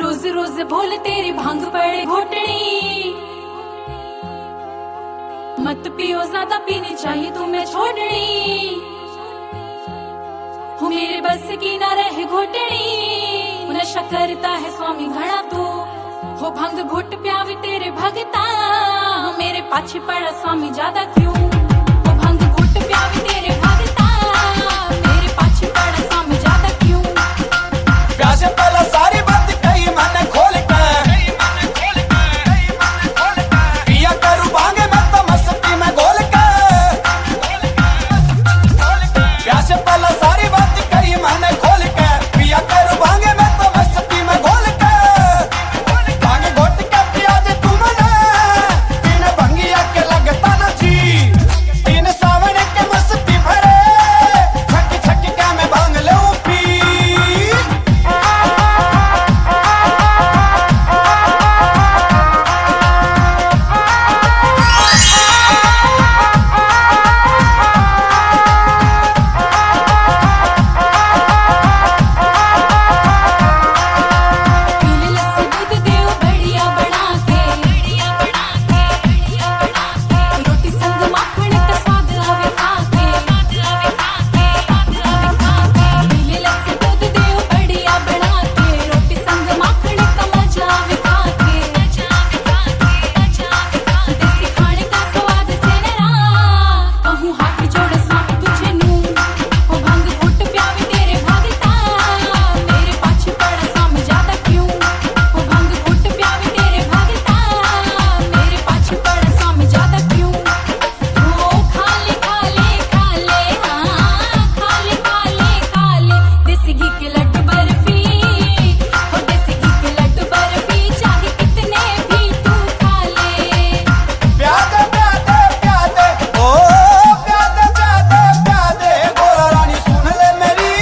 रोज रोज भोल तेरी भांग पड़े घोटनी। मत पियो ज्यादा, पीनी चाहिए तुम्हें छोड़नी। हो मेरे बस की ना रहे घोटनी। नशा करता है स्वामी घड़ा तू, हो भंग घुट प्यावे तेरे भगता। मेरे पाछे पड़ा स्वामी ज्यादा क्यों, हो भंग घुट प्यावे तेरे भगता। मेरे पाछे पड़ा स्वामी ज्यादा क्यों। प्यासे पहला सारी बात कही मैंने खोल के, पिया करूं भांगे मैं तो मस्ती में घोल के। प्यासे पहला सारी बात कही मैंने खोल के, पिया करूं भांगे मैं तो मस्ती में घोल के। भांगे घोट के पिया दे तू मने, बिन भंगिया के लगता ना जी। बिन सावन के मस्ती भरे, छक छक के मैं भांग लूं पी। पीले लस्सी दूध देओ बढ़िया बना के, रोटी संग माखन का स्वाद आवे खा के। पीले लस्सी दूध देओ बढ़िया बना के, रोटी संग माखन का मजा आवे खा के। देसी खाने का स्वाद से नरा, कहूँ हाथ जोड़ स्वामी तुझे नू। हो भंग घुट प्यावे तेरे भगता, मेरे पाछे पड़ा स्वामी ज्यादा क्यों। हो भंग घुट प्यावे तेरे भगता, मेरे पाछे पड़ा स्वामी ज्यादा क्यों। हो खाले खाले खाले, हाँ खाले खाले खाले, देसी घी के लड्डू बर्फी। हो देसी घी के लड्डू बर्फी, चाहे कितने भी तू खा ले। प्यादे प्यादे प्यादे ओ प्यादे प्यादे प्यादे, गोरा रानी सुन ले मेरी,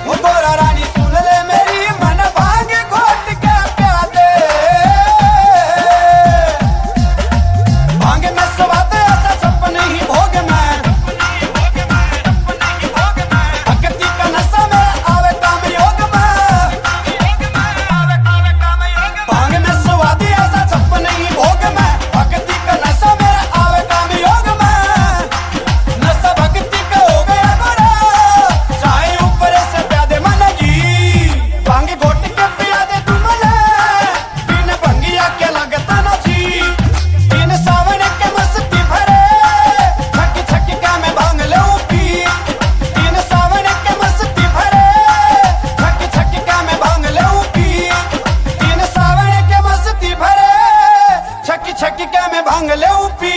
ओ गोरा रानी सुन ले मेरी। मन भांग घोट के प्यादे, भांग में स्वाद ऐसा सपने ही भोग में। भक्ति का नशा में आवे काम योग में। भांग में स्वाद ऐसा सपने ही भोग में। भक्ति का नशा में आवे काम योग में। नशा भक्ति का हो गया गोरा, चाहे ऊपर से प्यादे मन जी। भांग घोट के प्यादे तू मने, बिन भंगिया के लगता ना जी। बिन सावन के मस्ती भरे, छक छक के मैं भांग लूं पी। बिन सावन के मस्ती भरे, छक छक के मैं भांग लूं पी। बिन सावन के मस्ती भरे, छक छक के मैं भांग लूं पी।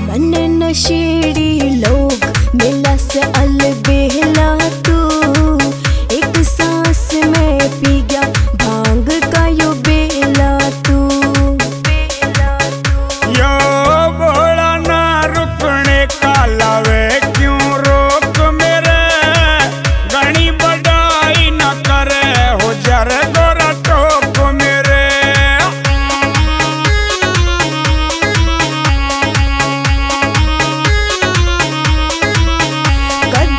मन नशेड़ी लोग मिला से अलबेला तू। एक सांस में पी गया भांग का यो बेला तू। यो भोला ना रुकने का लावे क्यों रोक मेरे। घनी बड़ाई न करे हो जर गोरा टोक मेरे। कद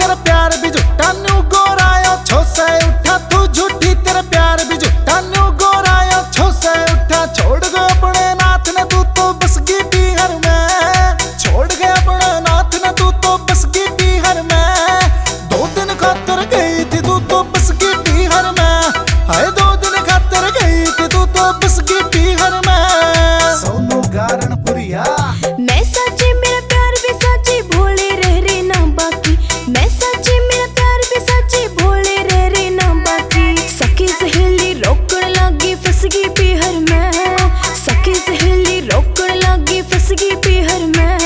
तेरा प्यार भी झूठा न्यू गोरायो छो से उठा तू झूठी तेरा प्यार भी झूठा न्यू गोरायो छो से उठा छोड़ गए अपने नाथ ने तू तो बस गई बिहार में छोड़ गए अपने नाथ ने तू तो बस गई बिहार में 2 दिन खातर गई थी तू तो बस गई बिहार में हाय 2 दिन खातर गई थी तू तो बस गई बिहार में सोनू गारण पुरिया मैं सच्ची मेरा प्यार भी सच्ची भोले रह रे ना बाकी मैं सच्ची मेरा प्यार भी सच्ची भोले रह रे ना बाकी सखी सहेली रोकण लागी फस गई बिहार में सखी सहेली रोकण लागी फस गई बिहार में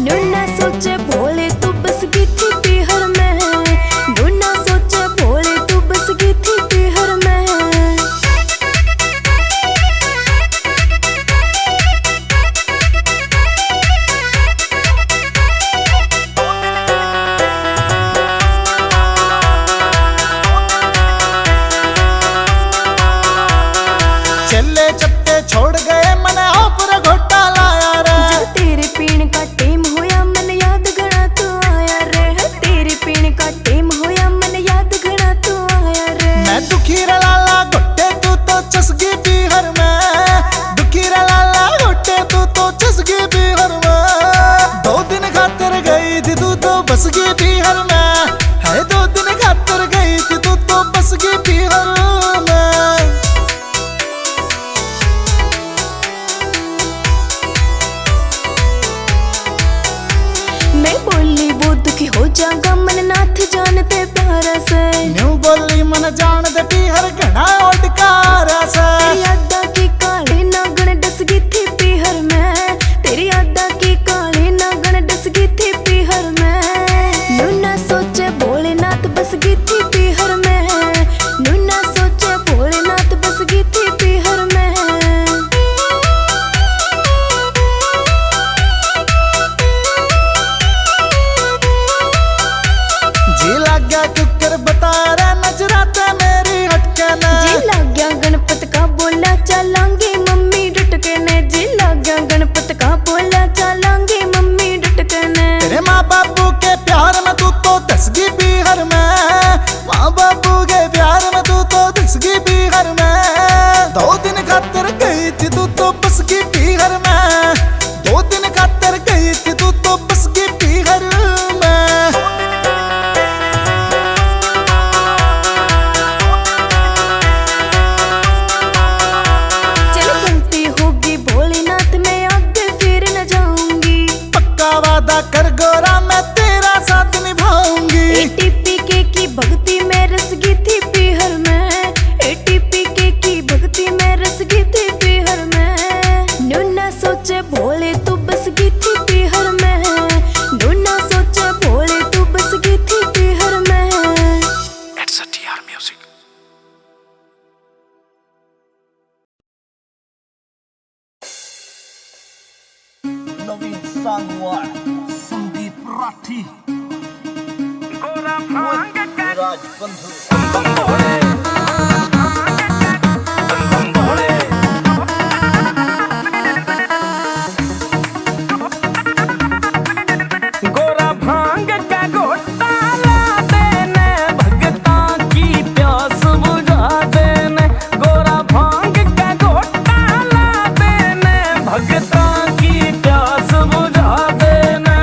नुना सोचे भोले तू बस गई थी बिहार में नुना सोचे भोले तू बस गई थी बिहार में चले चपटे छोड़ गए मने ऊपर घोटा लाया रे जब तेरे पीण का टेम होया मन याद घना तू आया रे तेरे पीण का टेम होया मन याद घना तू आया रे मैं दुखी रलाला घोटे तू तो चसगी बिहार में दुखी रलाला घोटे तू तो चसगी बिहार में 2 दिन खातर गई थी तू तो बस गई बिहार में है 2 दिन खातर गई थी तू तो बस गई बिहार में मैं बोली वो दुखी हो जागा मन नाथ जानते प्यारा से न्यू बोली मन जान दे बिहार घना ओडकारा से तेरी अड्डा की काली नागण डस गई थी बिहार में तेरी अड्डा की काली नागण डस गई थी बिहार में नुना सोचे भोलेनाथ बस गई थी बिहार में नुना सोचे भोलेनाथ बस गई थी बिहार में जी लग गया कुकर बता रे नजराते मेरी हटके ने जी लग गया गणपत का बोला चलांगे मम्मी डटके ने जी लग गया गणपत का बोला चलांगे मम्मी डटके ने तेरे माँ बापू के प्यार में तू तो धस गई बिहार में माँ बापू के प्यार में तू तो धस गई बिहार में 2 दिन खातर गई थी तू तो बस गई बिहार में 2 दिन खातर गई थी तू तो बस गई बिहार में चल गलती होगी भोलेनाथ मैं आगे फिर न जाऊंगी पक्का वादा कर गोरा मैं तेरा साथ निभाऊंगी एटीपीके की भक्ति में रस गई थी बिहार में एटीपीके की भक्ति में रस गई थी बिहार में नुना सोचे भोले तू बस गई थी बिहार में नुना सोचे भोले तू बस गई थी बिहार में It's a TR Music. नवीन सांगवान संदीप राठी गोरा भांग का राजबंधु गोरा भांग का घोटाला देने भगता की प्यास बुझा देने गोरा भांग का घोटाला देने भगता की प्यास बुझा देने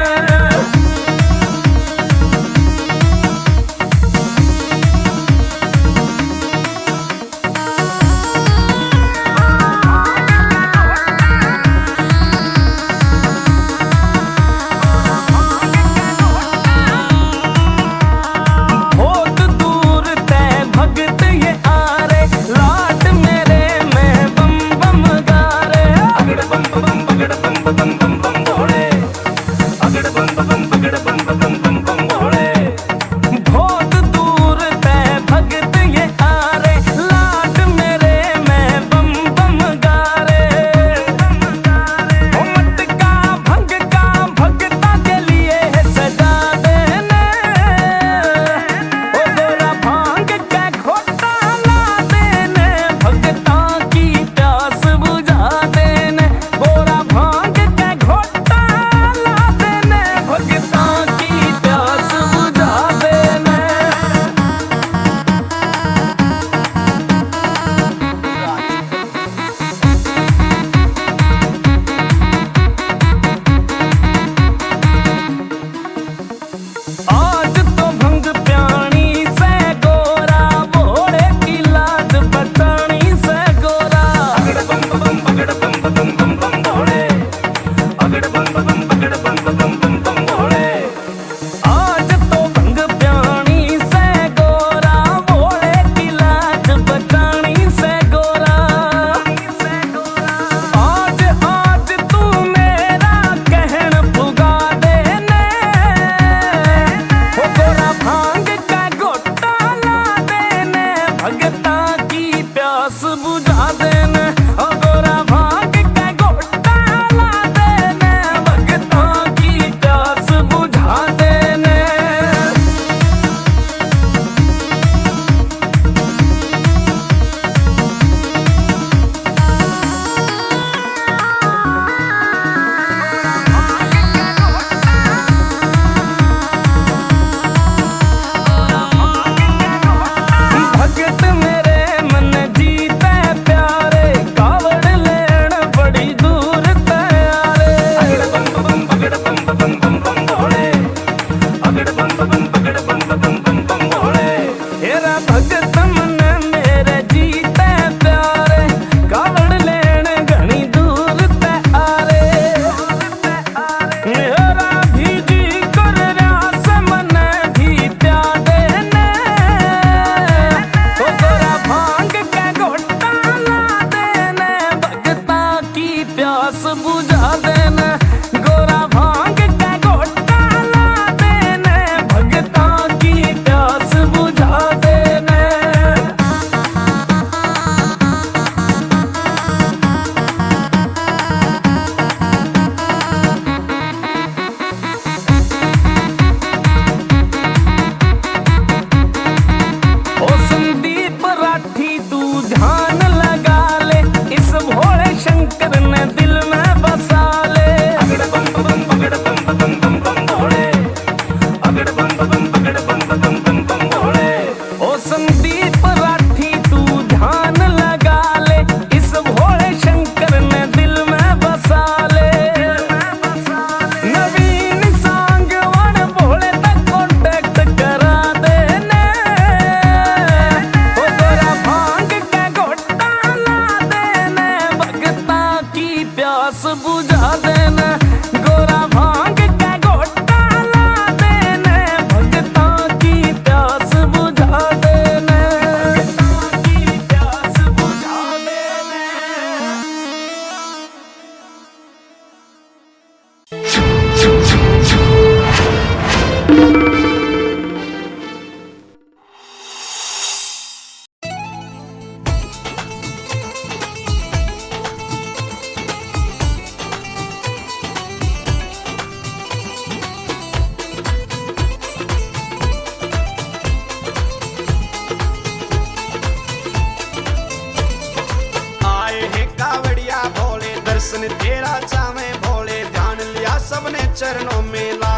अपने चरणों में ला।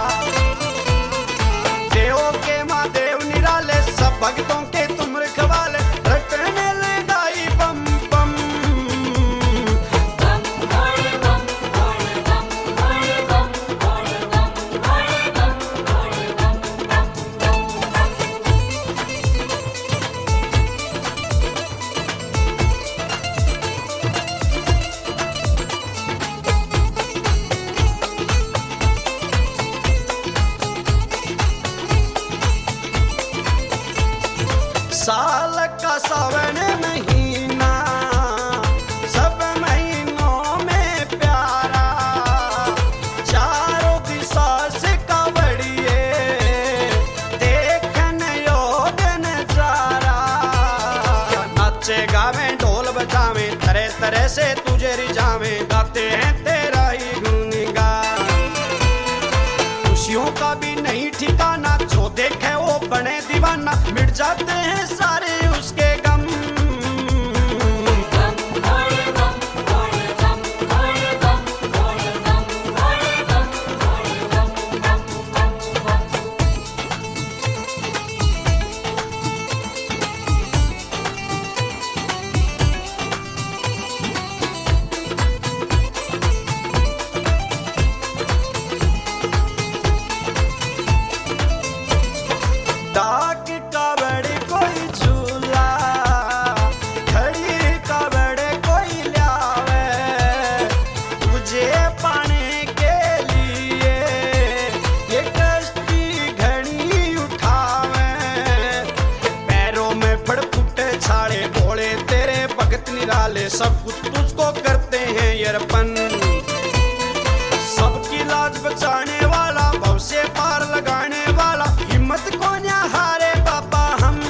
देवों के महादेव निराले, सब भक्तों के तुम रखवाले, रटने लगाई बम बम। साल का सावन महीना, सब महीनों में प्यारा, चारों दिशा से कावड़िए देखने योग नजारा। नाचे गावे ढोल बजावे, तरह तरह से तुझे रिझावे, गाते हैं तेरा ही गुनगान। खुशियों का भी नहीं ठिकाना, जो देखे वो बने दीवाना, मिट जाते हैं सारे उसके गम। डाक कावड़ कोई झूला, खड़ी कावड़ कोई ल्यावे, तुझे पाने के लिए ये कश्ती घड़ी उठावे। पैरों में फड़फुटे छाड़े, भोले तेरे भगत निराले, सब कुछ तुझको करते हैं यरपन। सबकी लाज बचाने वाला, भव से पार लगाने वाला, हिम्मत को न हारे बाबा हम।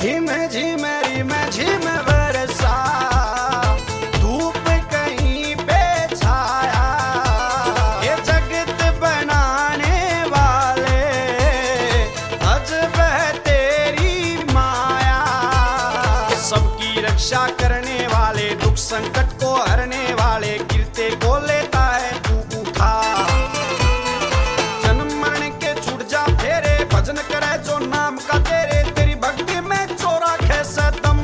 झिम झिम रिम झिम बरसा, धूप कहीं पे छाया, ये जगत बनाने वाले अजब है तेरी माया। सबकी रक्षा करने वाले, दुख संकट को हरने वाले, गिरते को लेता है तू उठा। जन्म मरण के छूट जा फेरे, भजन करे जो नाम का तेरे, तेरी भक्ति में चोरा कैसा दम।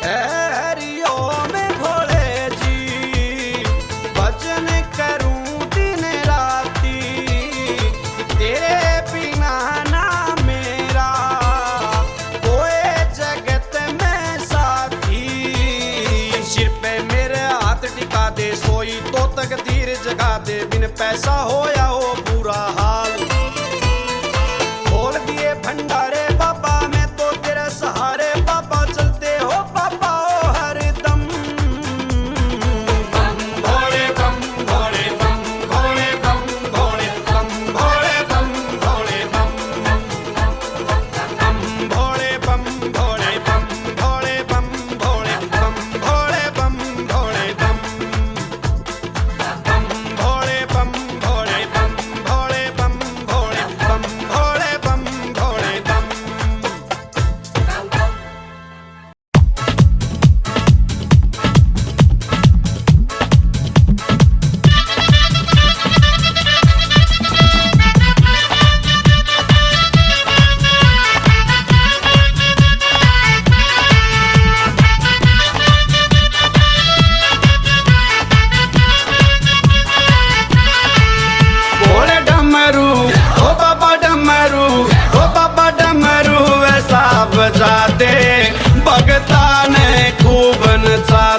हरिओ में भोले जी, भजन करूं दिन राती, तेरे बिना ना मेरा कोई जगत में साथी। सिर पे मेरे हाथ टिका दे, सोई तो तकदीर जगा दे, बिन पैसा होया हो बुरा हाल। खोल दिए भंडारे बाबा, मैं तो तेरे सहारे बाबा, चलते हो बाबा ओ हरदम। बम भोले बम भोले बम भोले बम भोले बम भोले बम भोले बम। बम भोले बम भोले बम भोले बम भोले बम भोले बम भोले बम। बम भोले बम भोले बम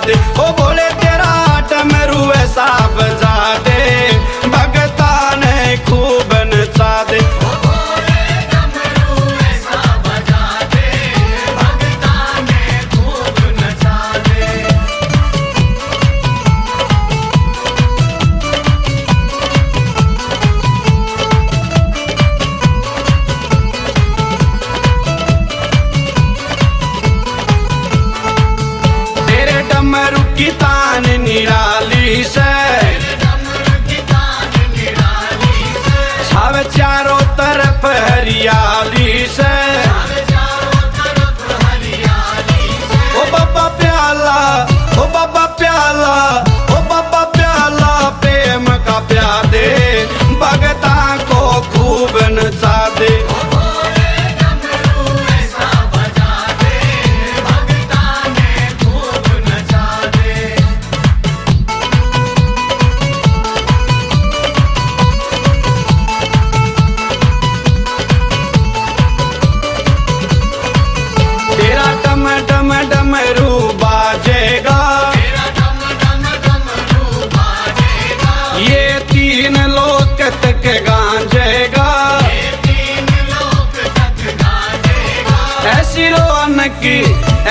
दे ओ भोले तेरा डमरू ऐसा बजा दे भगता ने खूब नचा दे डमरू की तान निराली से छावे चारों तरफ हरियाली से ओ बाबा प्याला ओ बाबा प्याला ओ बाबा प्याला प्रेम का प्या दे भगता को खूब नचा दे डमरू बाजेगा ये तीन लोक तक गांजेगा ऐसी रौनक की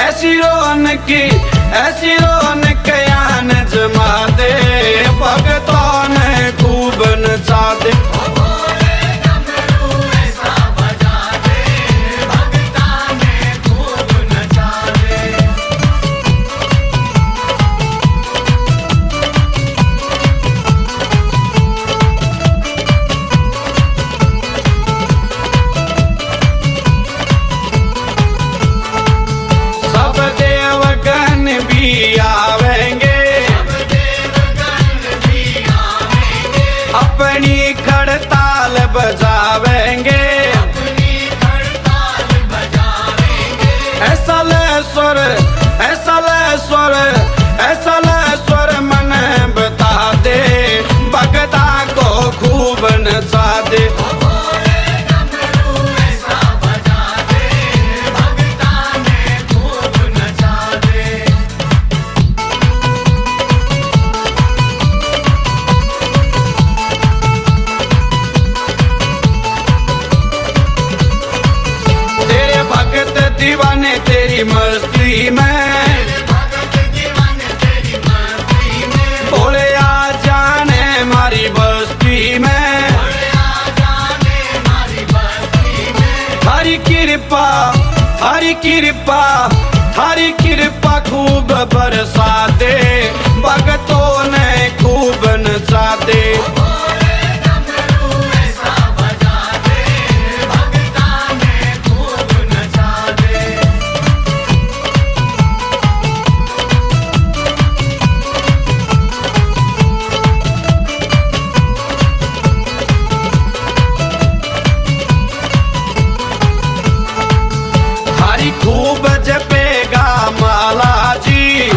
ऐसी रौनक की ऐसी रौनक यान जमा दे भगतों ने खूब नचा दे आवेंगे अपनी खड़ताल बजावेंगे ऐसा ले स्वर ऐसा ले स्वर ऐसा ले स्वर मन बता दे भगता को खूब नचा दे दीवाने तेरी मस्ती में भोले आ जाने मारी बस्ती में हरी कृपा हरी कृपा हरी कृपा खूब बरसा दे भगतों ने खूब नचा दे खूब जपेगा माला जी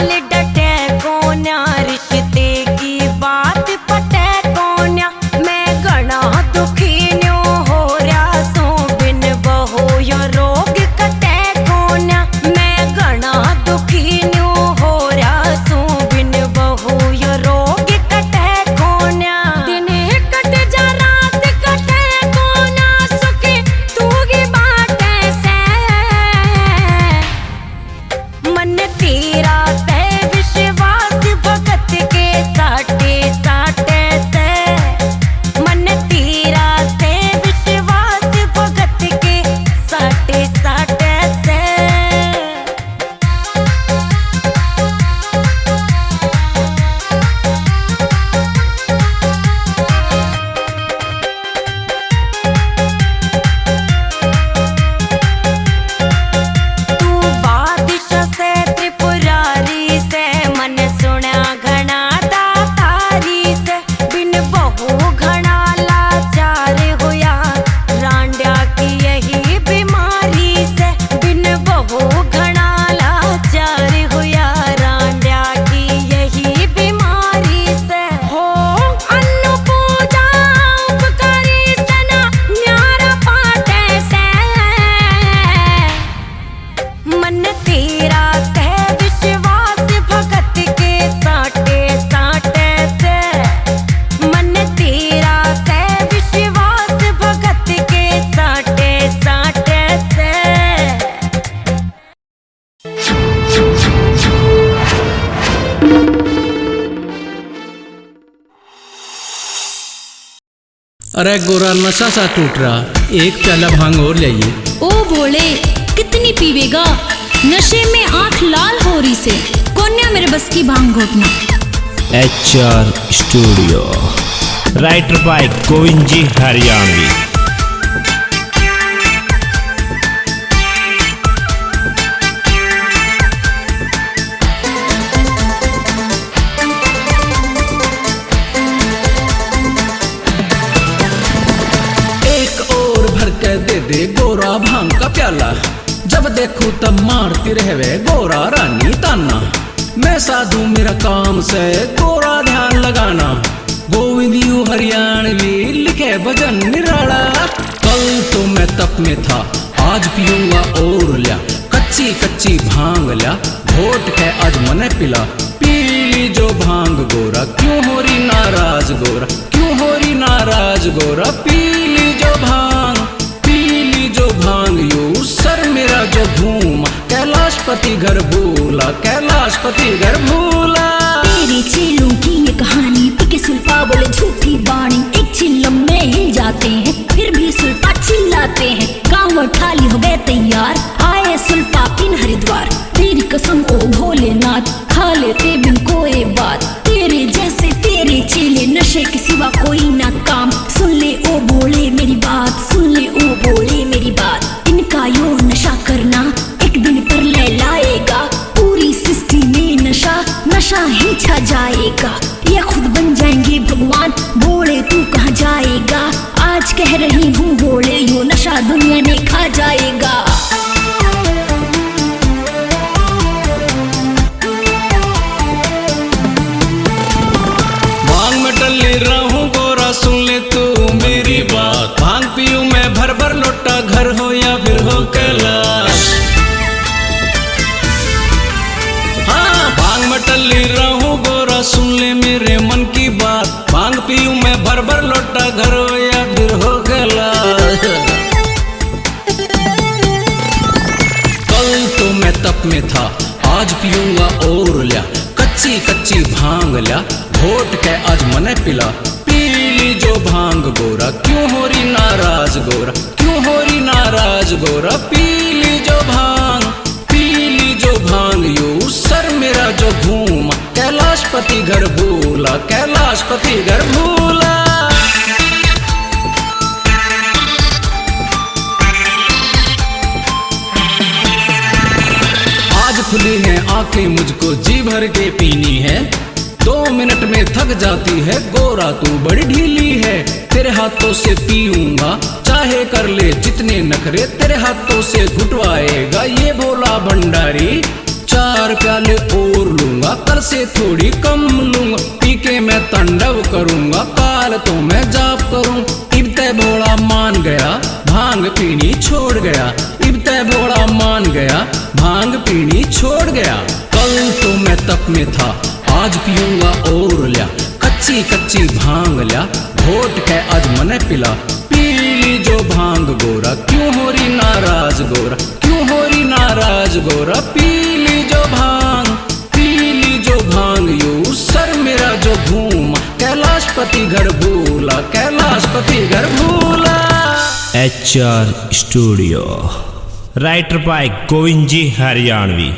हाल डटे कोन्या, रिश्ते की बात पटे कोन्या। मैं घना दुखी न्यू हो रहा सो, बिन बहो यो रोग कटे कोन्या। मैं घना दुखी न्यू हो रहा सो, बिन बहो यो रोग कटे कोन्या। दिन कट जा रात कटे कोन्या, सुखी तू की बाटे से। मन तेरा से विश्वास भगत के साटे साटे से। मन तेरा से विश्वास भगत के साटे साटे से। तू बादशाह से त्रिपुरारी से, मन सुना घना दातारी से। बिन बहू घना लाचार होया, रांड्या की यही बीमारी से। बिन बहू घना लाचार होया, रांड्या की यही बीमारी से। हो अन्नु पूजा उपकारी सना, न्यारा पाटे से। मन तेरा से विश्वास भगत के साटे साटे से। मन तेरा से विश्वास भगत के साटे साटे से। अरे गोरा नशा सा टूट रहा, एक प्याला भांग और लाइए। ओ बोले कितनी पीवेगा, नशे में आंख लाल हो रही से। कोन्या मेरे बस की भांग घोटना। HR studio, writer by Govind ji Haryanvi. एक और भर के दे दे गोरा भांग का प्याला, जब देखूं तब मारती रहवे गोरा रानी ताना। मैं साधु मेरा काम से गोरा ध्यान लगाना, गोविंद यू हरियाणवी लिखे भजन निराला। कल तो मैं तप में था, आज पीऊंगा और लिया, कच्ची कच्ची भांग लिया, घोट के आज मने पिला। पीली जो भांग गोरा, क्यों हो रही नाराज गोरा, क्यों हो रही नाराज गोरा। पीली जो भांग, पीली जो भांग यू सर मेरा जो घूमा, कैलाशपति घर भूला, कैलाशपति घर भूला। तेरे चेलों की ये कहानी, पिके सुल्फा बोले झूठी बाणी। एक चिल्लम में हिल जाते हैं, फिर भी सुल्फा चिल्लाते हैं। गाँव ठाली हो गए तैयार, आए सुल्फा पिन हरिद्वार। तेरी कसम ओ भोलेनाथ, खा लेते बिन कोई बात। तेरे जैसे तेरे चेले, नशे के सिवा कोई ना काम। सुन ले ओ भोले मेरी बात, सुन ले ओ भोले मेरी बात। इनका यो नशा करना एक दिन पर ले लाएगा, पूरी सृष्टि में नशा नशा ही छा जाएगा। ये खुद बन जाएंगे भगवान, बोले तू कहाँ जाएगा। आज कह रही हूँ बोले, यो नशा दुनिया ने खा जाएगा। भांग में टल्ली रहूं गोरा, सुन ले तू मेरी बात। भांग पीऊं मैं भर भर लोटा, घर हो या फिर हो कैलाश। हाँ, भांग में टल्ली रहूं गोरा, सुन ले मेरे मन की बात। भांग पीऊं मैं भर भर लोटा, घर हो या फिर हो कैलाश। कल तो मैं तप में था, आज पीऊंगा और लिया, कच्ची कच्ची भांग लिया, घोट के आज मने पिला। पीली जो भांग गोरा, क्यों हो रही नाराज गोरा, क्यों हो रही नाराज गोरा। पीली जो भांग, पीली जो भांग यू सर मेरा जो घूमा, कैलाशपति घर भूला, कैलाशपति घर भूला। आज खुली है आंखें मुझको जी भर के पीनी है, 2 मिनट में थक जाती है गोरा तू बड़ी ढीली है। तेरे हाथों से पीऊंगा चाहे कर ले जितने नखरे, तेरे हाथों से घुटवाएगा ये भोला भंडारी। 4 प्याले और लूंगा, कल से थोड़ी कम लूंगा। पी के मैं तांडव करूंगा, काल तो मैं जाप करूं। इब तय भोला मान गया, भांग पीनी छोड़ गया। इब तय भोला मान गया, भांग पीनी छोड़ गया। कल तो मैं तप में था, आज पीऊंगा और लिया। कच्ची कच्ची भांग लिया, घोट के आज मने पिला। पीली जो भांग गोरा, क्यों हो रही नाराज गोरा, क्यों हो रही नाराज गोरा। पीली जो भांग, पीली जो भांग यू सर मेरा जो घूमा। कैलाशपति घर भूला, कैलाशपति घर भूला। HR studio, writer by Govind ji Haryanvi.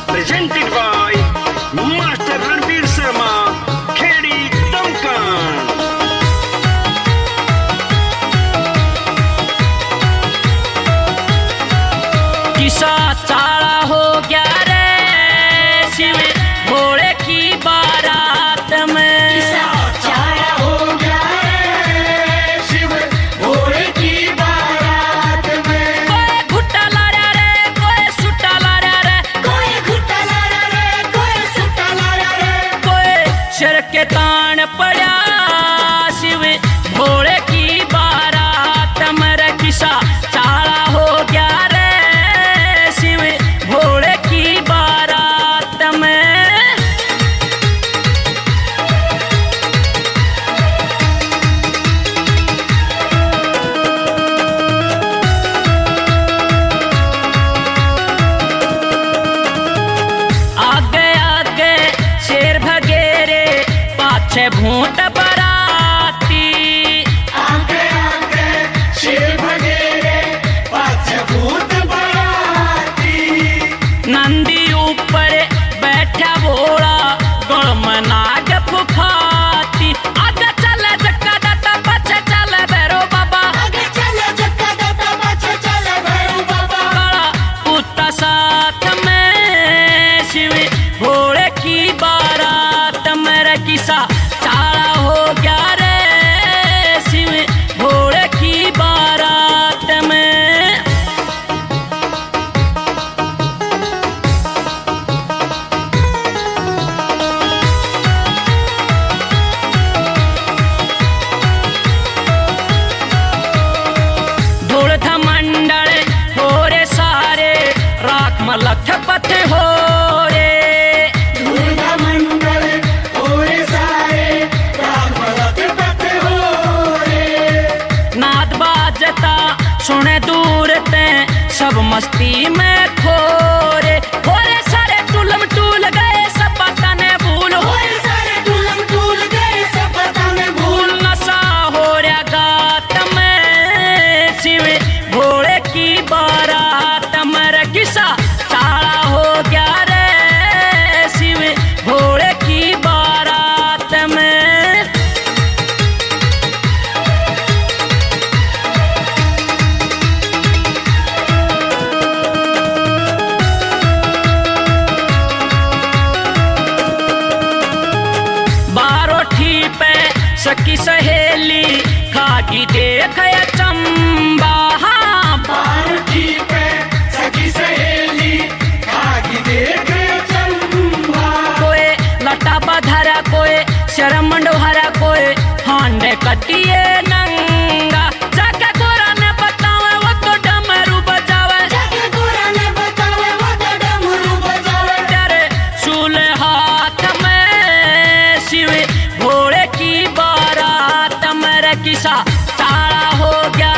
Presented by Master Ranveer Sharma, Khedi Duncan. किसा चाला हो गया रे शिव भोले की बारात में। किसा चाला हो गया रे शिव भोले की बारात में। कोई घुट्टा ला रहा रे, कोई सुट्टा ला रहा रे, कोई घुट्टा ला रहा रे, कोई सुट्टा ला रहा रे। कोई सिर के तान पड़ा शिव भोले की बारात में। रे किसा चाला हो गया रे शिव भोले की बारात में। आगे आगे शेर भगेरे, पाछे भूत बराती। आगे आगे शेर भगेरे, पाछे भूत बराती। नंदी ऊपर बैठा भोला, गुण में नाग फुफाती। आगे चले जक्का दाता, पाछे चले भैरो बाबा। आगे चले जक्का दाता, पाछे चले भैरो बाबा। काला कुत्ता साथ में शिव भोले की बारात में। रे किसा चाला हो गया रे शिव भोले की बारात में। ढोल था मंडल हो रे सारे, राख मलख पथ हो रे। ढोल था मंडल हो रे सारे, राख मलख पथ हो रे। नाद बाजता सुने दूर ते, सब मस्ती में खो रे। हो रे सारे टूलम टूल गए, सब पता ने भूल। हो रे सारे टूलम टूल गए, सब पता ने भूल। नशा हो रहा गात में शिव भोले की बारात में। रे किसा चाला हो गया रे शिव भोले की बारात में। बारोठी पे सखी सहेली, खागी देख चंबा। हाँ बारोठी पे सखी सहेली, खागी देख चंबा। कोई लटा बधरा, कोई शरमंड हरा, कोई हांडे कटिए नंगा। जाके गोरा ने बतावे वो तो डमरू बजावे। जाके गोरा ने बतावे वो तो डमरू बजावे। तेरे शूले हाथ में शिव भोले की बारात में। रे किसा चाला हो गया